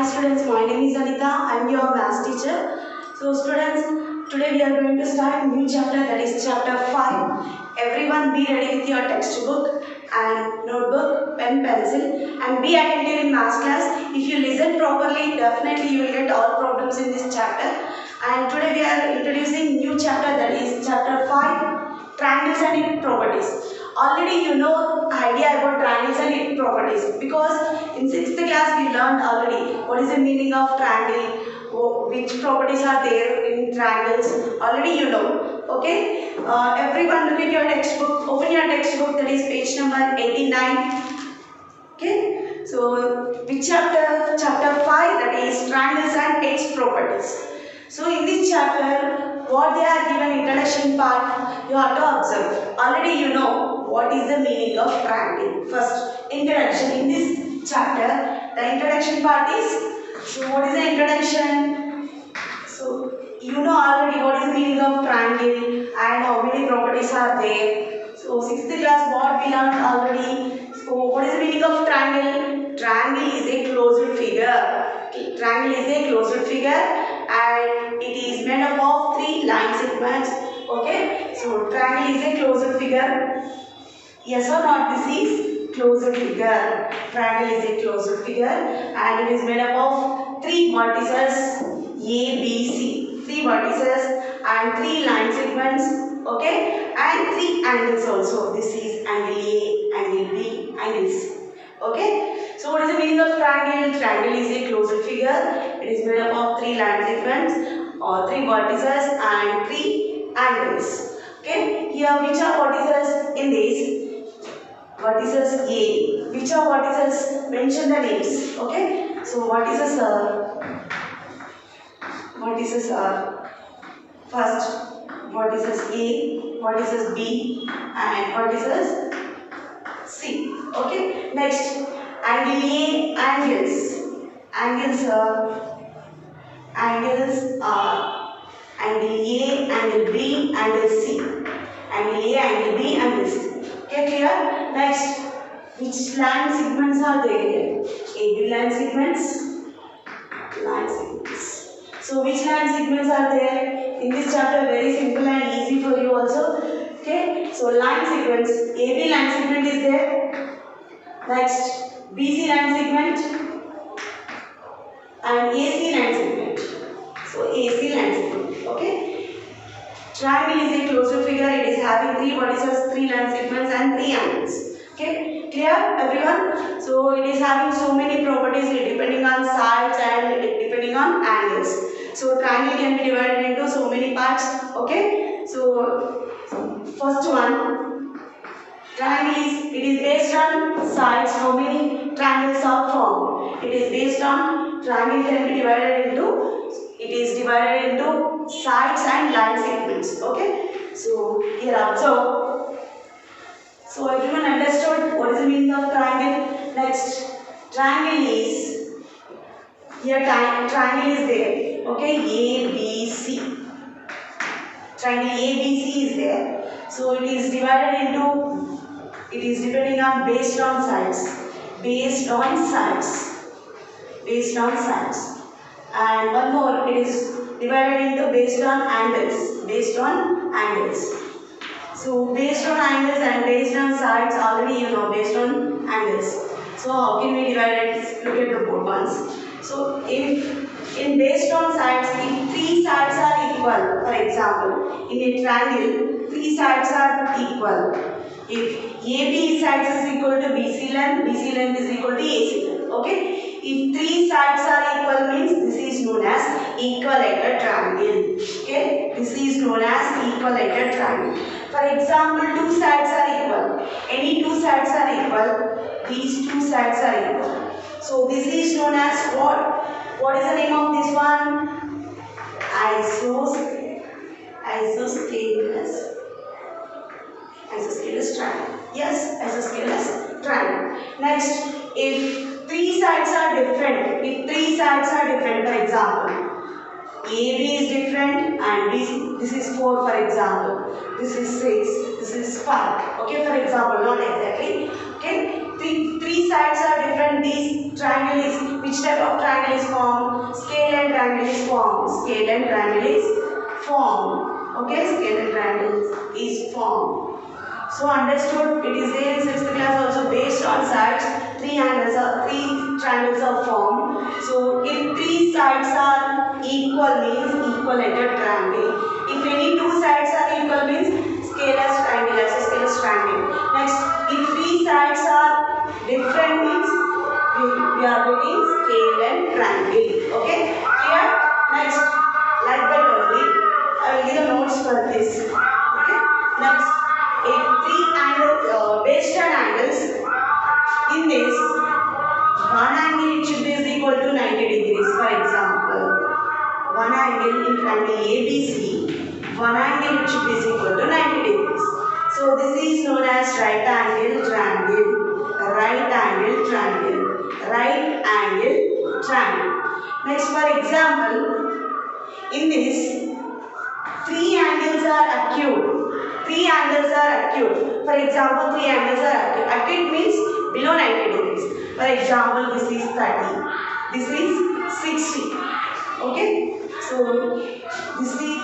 students, my name is Anita. I am your maths teacher. So students, today we are going to start new chapter, that is chapter 5. Everyone be ready with your textbook and notebook, pen, pencil, and be attentive in maths class. If you listen properly, definitely you will get all problems in this chapter. And today we are introducing new chapter, that is chapter 5, triangles and its properties. Already you know idea about triangles and its properties, because in 6th class we learned already what is the meaning of triangle, which properties are there in triangles. Already you know. Okay. Everyone look at your textbook. Open your textbook, that is page number 89. Okay. So which chapter? Chapter 5, that is triangles and its properties. So in this chapter, what they are given introduction part, you have to observe. Already you know what is the meaning of triangle. First, introduction. In this chapter, the introduction part is, so what is the introduction? So you know already what is the meaning of triangle and how many properties are there. So 6th class what we learned already. So what is the meaning of triangle? Triangle is a closed figure. Triangle is a closed figure and it is made up of 3 line segments. Okay. So triangle is a closed figure. Yes or not? This is closed figure. Triangle is a closed figure and it is made up of 3 vertices A, B, C. 3 vertices and 3 line segments. Okay, and 3 angles also. This is angle A, angle B, angle C. Okay, so what is the meaning of triangle? Triangle is a closed figure. It is made up of 3 line segments or 3 vertices and 3 angles. Okay, here which are vertices in this? Vertices A. Which are vertices? Mention the names. Okay, so vertices are first vertices A, vertices B and vertices C. Okay, next angle A, angles. Angles are angle A, angle B, angle C. Angle A, angle B, angle C. Okay, clear? Next, which line segments are there? AB line segments. Line segments. So which line segments are there? In this chapter, very simple and easy for you also. Okay, so line segments. AB line segment is there. Next, BC line segment and AC line segment. So AC line segment. Okay. Triangle is a closed figure. It is having 3 vertices, 3 line segments and 3 angles. Okay, clear everyone? So it is having so many properties depending on sides and depending on angles. So triangle can be divided into so many parts. Okay, so first one, triangle it is based on sides. How many triangles are formed? It is based on triangle can be divided into. It is divided into sides and line segments. Okay, so here observe. So everyone understood what is the meaning of triangle? Next, triangle is, here triangle is there. Okay, A, B, C. Triangle A, B, C is there. So it is divided into, it is depending on based on sides. Based on sides. Based on sides. And one more, it is divided into based on angles. Based on angles. So based on angles and based on sides, already you know based on angles. So how can we divide it? Look at the board once. So if in based on sides, if 3 sides are equal, for example, in a triangle, 3 sides are equal. If AB sides is equal to BC length is equal to AC length. Okay. If 3 sides are equal means this is known as equilateral triangle. Okay. This is known as equilateral triangle. For example, 2 sides are equal. Any 2 sides are equal. These 2 sides are equal. So this is known as what? What is the name of this one? Isosceles triangle. Yes, isosceles triangle. Next, if 3 sides are different, for example, AB is different and this is 4 for example, this is 6, this is 5. Okay, for example, not exactly. Okay, three sides are different. This triangle is, which type of triangle is formed? Scale and triangle is formed. Scale and triangle is formed. Okay, scale and triangle is formed. So understood, it is there in 6th class also. Based on sides, three triangles are formed. So if three sides are equal means equilateral triangle. If any two sides are equal means scalars triangle, as a scalars triangle. Next, if three sides are different means we are getting scale and triangle. Okay, clear? Next, like that only, I will give the notes for this. Okay, next, if three based on angles, in this one angle it should be is equal to 90 degrees. For example, one angle in triangle ABC, one angle it should be is equal to 90 degrees. So this is known as right angle triangle, right angle triangle, right angle triangle. Next, for example, in this three angles are acute. Three angles are acute. For example, three angles are acute. Acute means below 90 degrees. For example, this is 30. This is 60. Okay. So, this is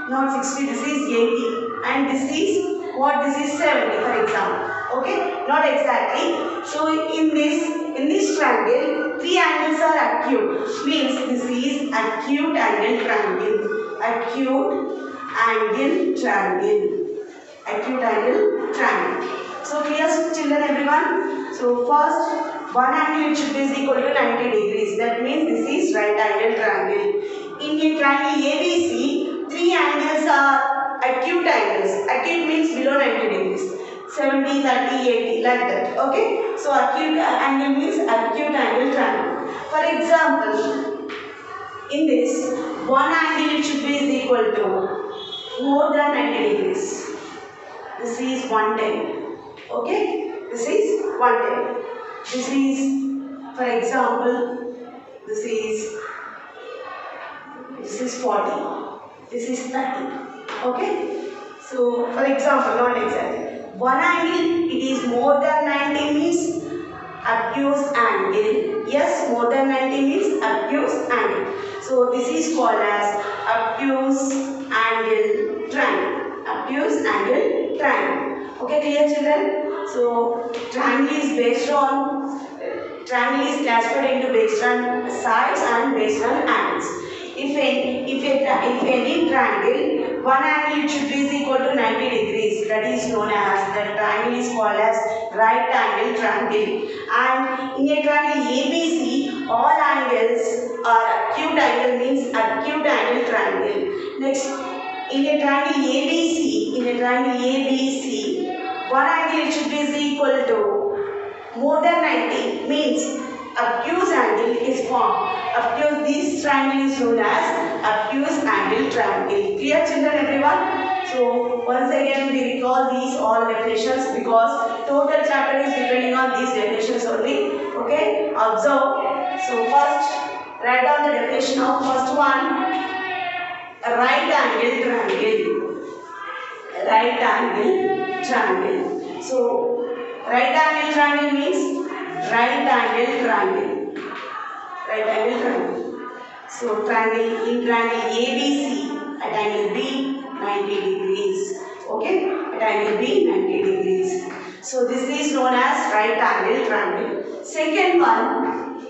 not 60, this is 80. And this is what? This is 70, for example. Okay. Not exactly. So, in this triangle, three angles are acute. Means this is acute angle triangle. Acute angle triangle. Acute angle triangle. So clear, children, everyone? So first, one angle should be equal to 90 degrees. That means this is right angle triangle. In a triangle ABC, three angles are acute angles. Acute means below 90 degrees. 70, 30, 80, like that. Okay? So acute angle means acute angle triangle. For example, in this, one angle it should be equal to more than 90 degrees. This is 110. Okay? This is 110. This is, for example, this is 40. This is 30. Okay? So, for example, not exactly. One angle, it is more than 90 means obtuse angle. Yes, more than 90 means obtuse angle. So, this is called as obtuse angle triangle. Obtuse angle triangle. Okay, clear, children? So, triangle is classified into based on sides and based on angles. If any triangle, one angle should be equal to 90 degrees. That is known as, the triangle is called as right angle triangle. And in a triangle ABC, all angles are acute angle, means acute angle triangle. Next, in a triangle ABC, one angle it should be equal to more than 90, means obtuse angle is formed. Obtuse, this triangle is known as obtuse angle triangle. Clear, children, everyone? So once again we recall these all definitions because total chapter is depending on these definitions only. Okay, observe. So first, write down the definition of first one. Right angle triangle. Right angle triangle. So right angle triangle means right angle triangle. Right angle triangle. So triangle, in triangle ABC, at angle B 90 degrees. Okay, at angle B 90 degrees. So this is known as right angle triangle. Second one,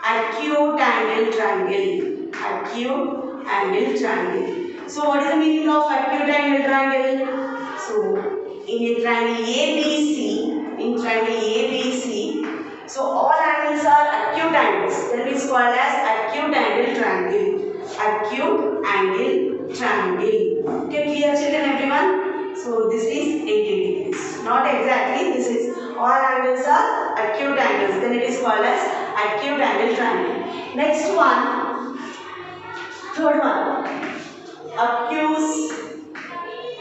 acute angle triangle. Acute angle triangle. So what is the meaning of acute angle triangle? So in a triangle ABC, so all angles are acute angles. That is called as acute angle triangle. Acute angle triangle. Okay, clear, children, everyone? So this is 80 degrees. Not exactly. This is all angles are acute angles. Then it is called as acute angle triangle. Next one, third one, obtuse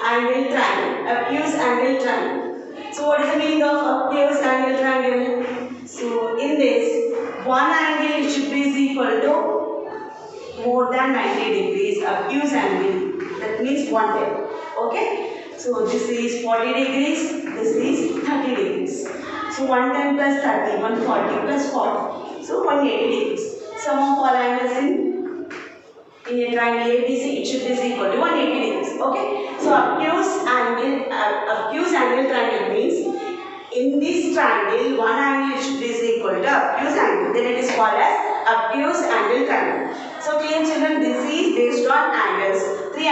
angle triangle. Obtuse angle triangle. So what is the meaning of obtuse angle triangle? So in this, one angle it should be equal to more than 90 degrees. Obtuse angle. That means 110. Okay. So this is 40 degrees. This is 30 degrees. So 110 plus 30, 140 plus 40. So 180 degrees. Sum of all angles in a triangle ABC, it should be equal to 180 degrees. Okay. So obtuse angle triangle means in this triangle one angle should be equal to obtuse angle. Then it is called as obtuse angle triangle. So clear children, this is based on angles. Three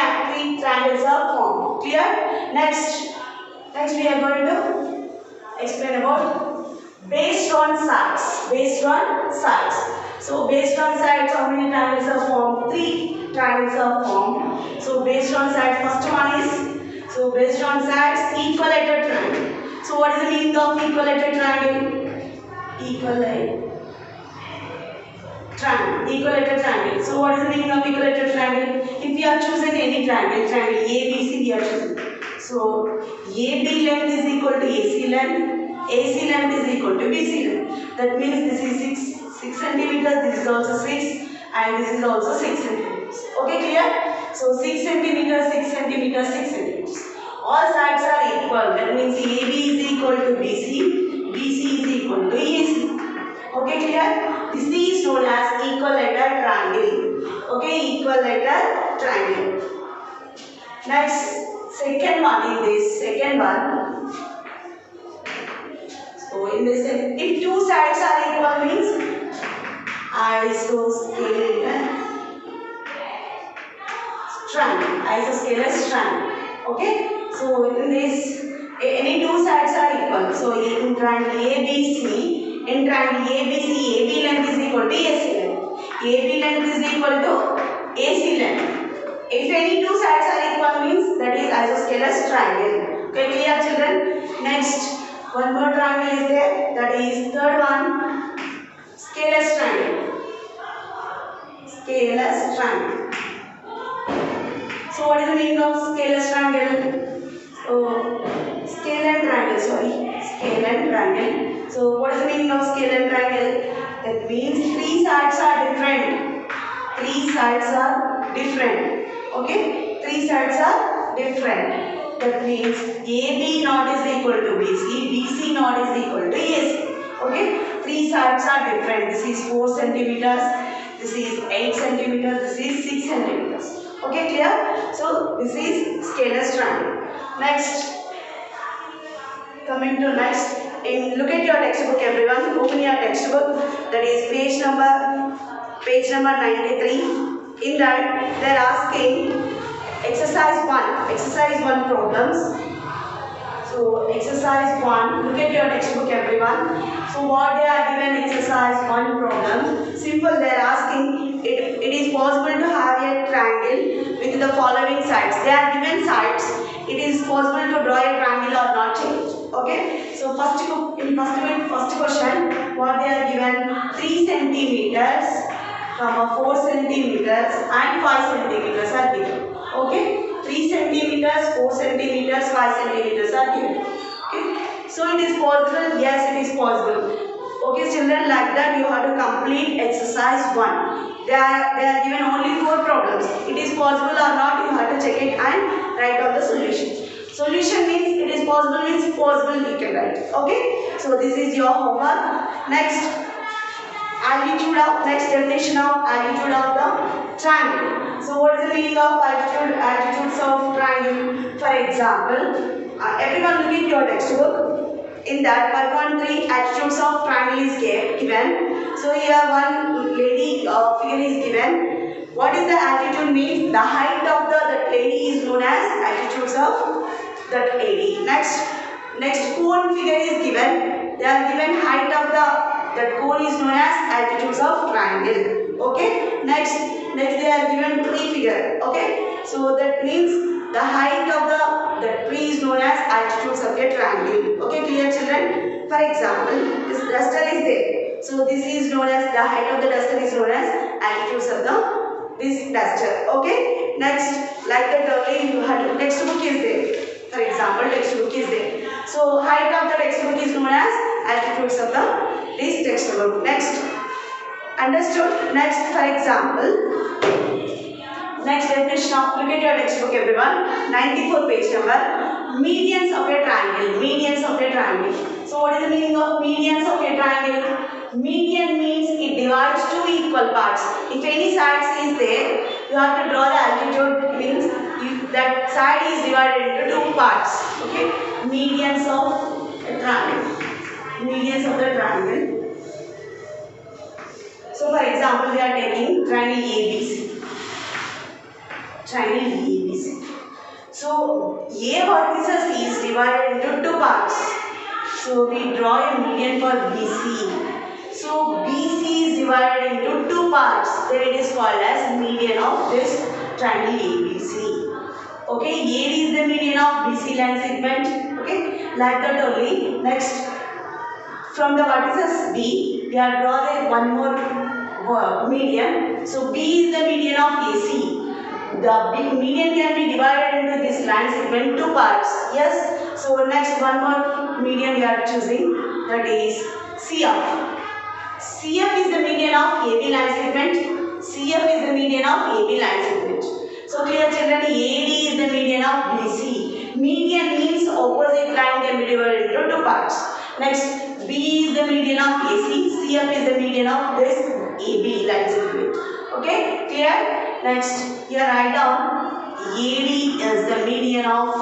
triangles are formed. Clear? Next we are going to explain about based on sides. Based on sides. So based on sides, how many triangles are formed? 3 triangles are formed. So based on sides, first one is, so based on sides, equilateral triangle. So what is the meaning of equilateral triangle? Equilateral triangle. So what is the meaning of equilateral triangle? If we are choosing any triangle, triangle ABC we are choosing. So AB length is equal to AC length, AC length is equal to BC length. That means this is 6 centimeters, this is also 6 and this is also 6 centimeters. Okay, clear? So 6 centimeters, 6 centimeters, 6 centimeters. All sides are equal. That means AB is equal to BC, BC is equal to AC. Okay, clear? This is known as equilateral triangle. Okay, equilateral triangle. Next, second one in this, second one. So in this, if two sides are equal means isosceles triangle. Okay. So in this, any two sides are equal. So in triangle ABC, AB length is equal to AC length. AB length is equal to AC length. If any two sides are equal means that is isosceles triangle. Okay, clear children? Next, one more triangle is there. That is third one, scalous triangle. Scalous triangle. So what is the meaning of scalous triangle? Scalene triangle. So what is the meaning of scalene triangle? That means three sides are different. Okay? Three sides are different. That means AB not is equal to BC, BC not is equal to AC. Okay? Three sides are different. This is 4 centimeters, this is 8 centimeters, this is 6 centimeters. Okay, clear? So this is scalous triangle. Next, coming to next, look at your textbook everyone. Open your textbook. That is page number 93. In that they are asking exercise 1 problems. So exercise 1, look at your textbook everyone. So what they are given exercise 1 problem. Simple, they are asking it is possible to have a triangle with the following sides. They are given sides. It is possible to draw a triangle or not change. Okay. So first question, what they are given 3 centimeters, 4 centimeters and 5 centimeters are given. Okay. 3 centimeters, 4 centimeters, 5 centimeters are given. Okay. So it is possible? Yes, it is possible. Okay, children, like that you have to complete exercise 1. They are given only 4 problems. It is possible or not, you have to check it and write down the solution. Solution means it is possible you can write. Okay. So this is your homework. Next. Next definition of altitude of the triangle. So what is the meaning of altitudes of triangle? For example, everyone look at your textbook. In that 1.3 altitudes of triangle is given. So here one lady figure is given. What is the altitude means? The height of that lady is known as altitudes of that lady. Next cone figure is given. They are given height of that cone is known as altitudes of triangle. Okay. Next they are given tree figure. Okay. So that means the height of the tree is known as altitudes of a triangle. Okay, clear children? For example, this duster is there. So this is known as the height of the duster is known as altitudes of this duster. Okay. Next, like that only you have to, textbook is there. For example, textbook is there. So height of the textbook is known as altitudes of this textbook. Next, understood? Next, for example, next definition of, look at your textbook everyone, 94 page number, medians of a triangle. So what is the meaning of medians of a triangle? Median means it divides two equal parts. If any sides is there, you have to draw the altitude, means if that side is divided into two parts. Okay, medians of a triangle. Medians of the triangle. So for example, we are taking triangle ABC. Triangle ABC. So A vertices is divided into two parts. So we draw a median for BC. So BC is divided into two parts. Then it is called as median of this triangle ABC. Okay, A is the median of BC line segment. Okay, like that only. Next, from the vertices B, we are draw one more median. So B is the median of AC. The median can be divided into this line segment two parts. Yes. So next one more median we are choosing, that is CF. CF is the median of AB line segment. CF is the median of AB line segment. So clear children, AD is the median of BC. Median means opposite line can be divided into two parts. Next, B is the median of AC. CF is the median of this AB line segment. Okay, clear? Next, here write down AD is the median of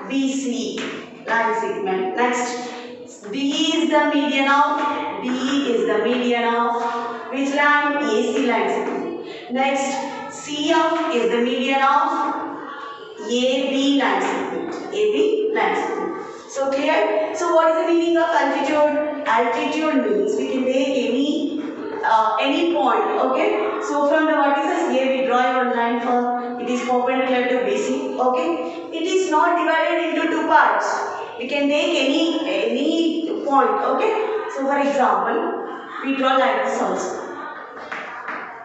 BC line segment. Next, B is the median of which line? AC line segment. Next, CF is the median of AB line segment. So clear? So what is the meaning of altitude? Altitude means we can take any point. Okay. So from the vertices A we draw one line for it is perpendicular to BC. Okay. It is not divided into two parts. We can take any point. Okay. So for example, we draw like this also.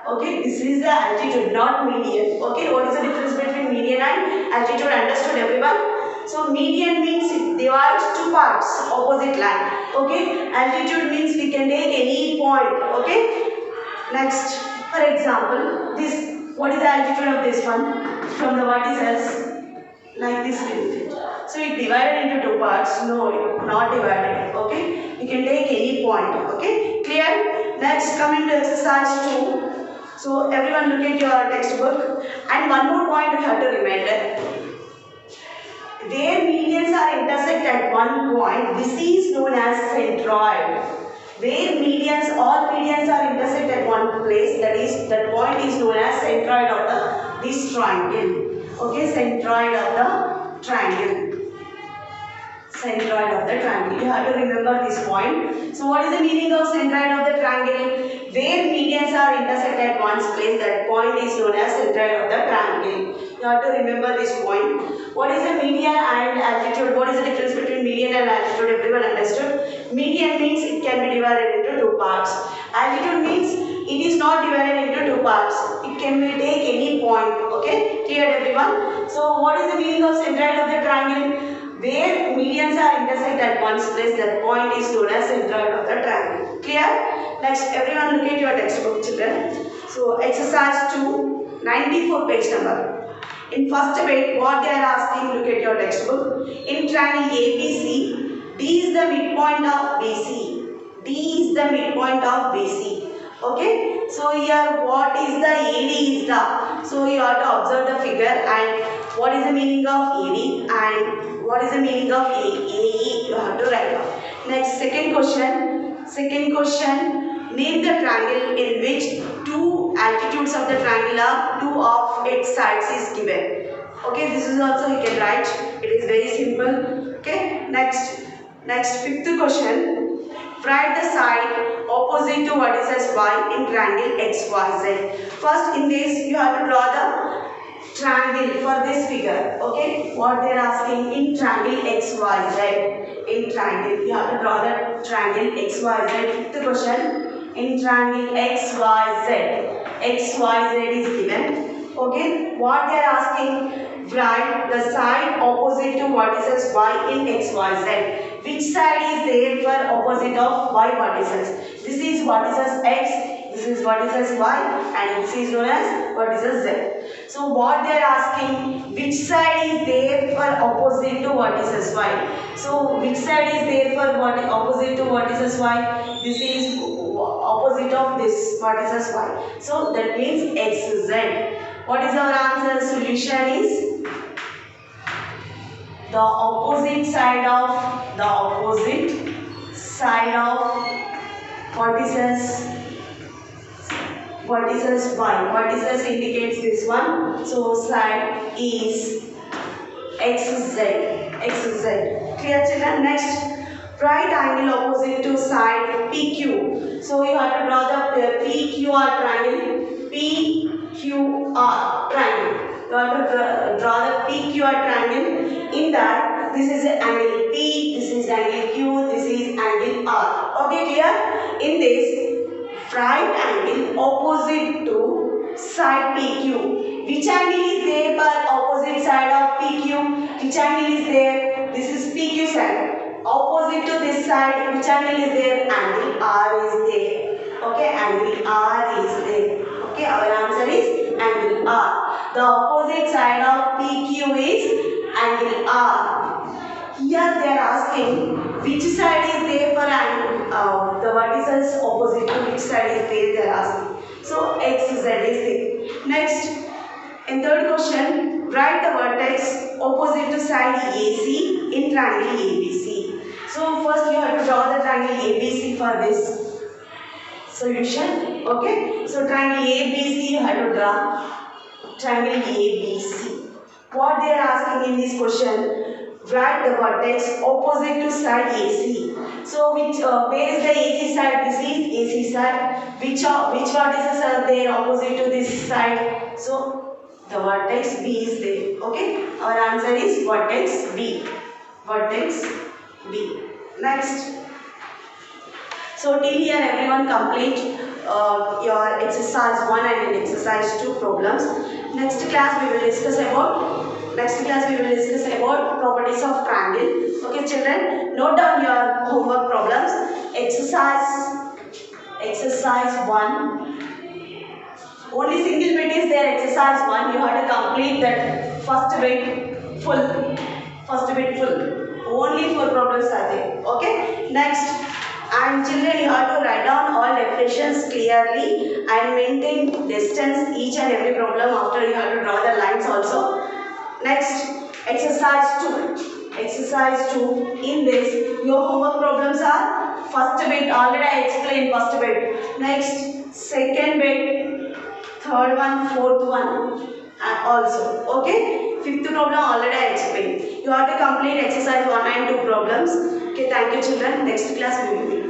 Okay, this is the altitude, not median. Okay, what is the difference between median and altitude? Understood, everyone? So median means it divides two parts, opposite line. Okay, altitude means we can take any point. Okay. Next, for example, this, what is the altitude of this one? From the vertices, like this we did. So it divided into two parts. No, not divided. Okay, you can take any point. Okay, clear? Next, come into exercise 2. So everyone look at your textbook, and one more point you have to remember. Where medians are intersect at one point, this is known as centroid. Where all medians are intersect at one place, that point is known as centroid of this triangle. Okay, centroid of the triangle. Centroid of the triangle. You have to remember this point. So what is the meaning of centroid of the triangle? Where medians are intersect at one place, that point is known as centroid of the triangle. You have to remember this point. What is the median and altitude? What is the difference between median and altitude? Everyone understood? Median means it can be divided into two parts. Altitude means it is not divided into two parts. It can be take any point. Okay? Clear, everyone? So what is the meaning of centroid of the triangle? Where medians are intersect at one place, that point is known as centroid of the triangle. Clear? Next, everyone look at your textbook, children. So exercise 2, 94 page number. In first bit, what they are asking, look at your textbook. In triangle ABC, D is the midpoint of BC. D is the midpoint of BC. Okay. So here, what is the AD is the. So you have to observe the figure and what is the meaning of AD and what is the meaning of AE. You have to write down. Next, second question. Name the triangle in which two altitudes of the triangle are, two of its sides is given. Okay, this is also you can write. It is very simple. Okay, next fifth question. Write the side opposite to what is as y in triangle XYZ. First, in this you have to draw the triangle for this figure. Okay, what they are asking in triangle XYZ. In triangle, you have to draw the triangle XYZ. Fifth question. In triangle XYZ. XYZ is given. Okay, what they are asking, write the side opposite to what is as y in XYZ. Which side is there for opposite of y vertices? This is what is as x, this is what is as y, and this is known as what is as z. So what they are asking, which side is there for opposite to vertices y? So which side is there for what opposite to vertices y? This is opposite of this vertices y. So that means xz. What is our answer? Solution is the opposite side of vertices y. Vertices indicates this one. So side is xz. Clear children? Next, right angle opposite to side PQ. So you have to draw the PQR triangle. PQR triangle. You have to draw the PQR triangle. In that, this is angle P, this is angle Q, this is angle R. Okay, clear? In this, right angle opposite to side PQ. Which angle is there for opposite side of PQ? Which angle is there? This is PQ side. Opposite to this side, which angle is there? Angle R is there. Okay, angle R is there. Okay, our answer is angle R. The opposite side of PQ is angle R. Here they are asking which side is there for angle, the vertices opposite to which side is there they are asking. So xz is there. Next, in third question, write the vertex opposite to side AC in triangle ABC. So first you have to draw the triangle ABC for this solution. Okay. So triangle ABC you have to draw triangle ABC. What they are asking in this question, write the vertex opposite to side AC. So which where is the AC side? This is AC side. Which vertices are there opposite to this side? So the vertex B is there. Okay. Our answer is vertex B. Vertex B. Next. So till here everyone complete your exercise 1 and exercise 2 problems. Next class we will discuss about properties of triangle. Okay children, note down your homework problems. Exercise 1. Only single bit is there, exercise 1. You have to complete that first bit full. Only 4 problems are there. Okay. Next. And children, you have to write down all definitions clearly and maintain distance each and every problem. After you have to draw the lines also. Next, exercise 2. In this, your homework problems are first bit. Already I explained first bit. Next, second bit, third one, fourth one also. Okay. Fifth problem already I explained. You have to complete exercise 1 and 2 problems. Okay, thank you children. Next class we will meet.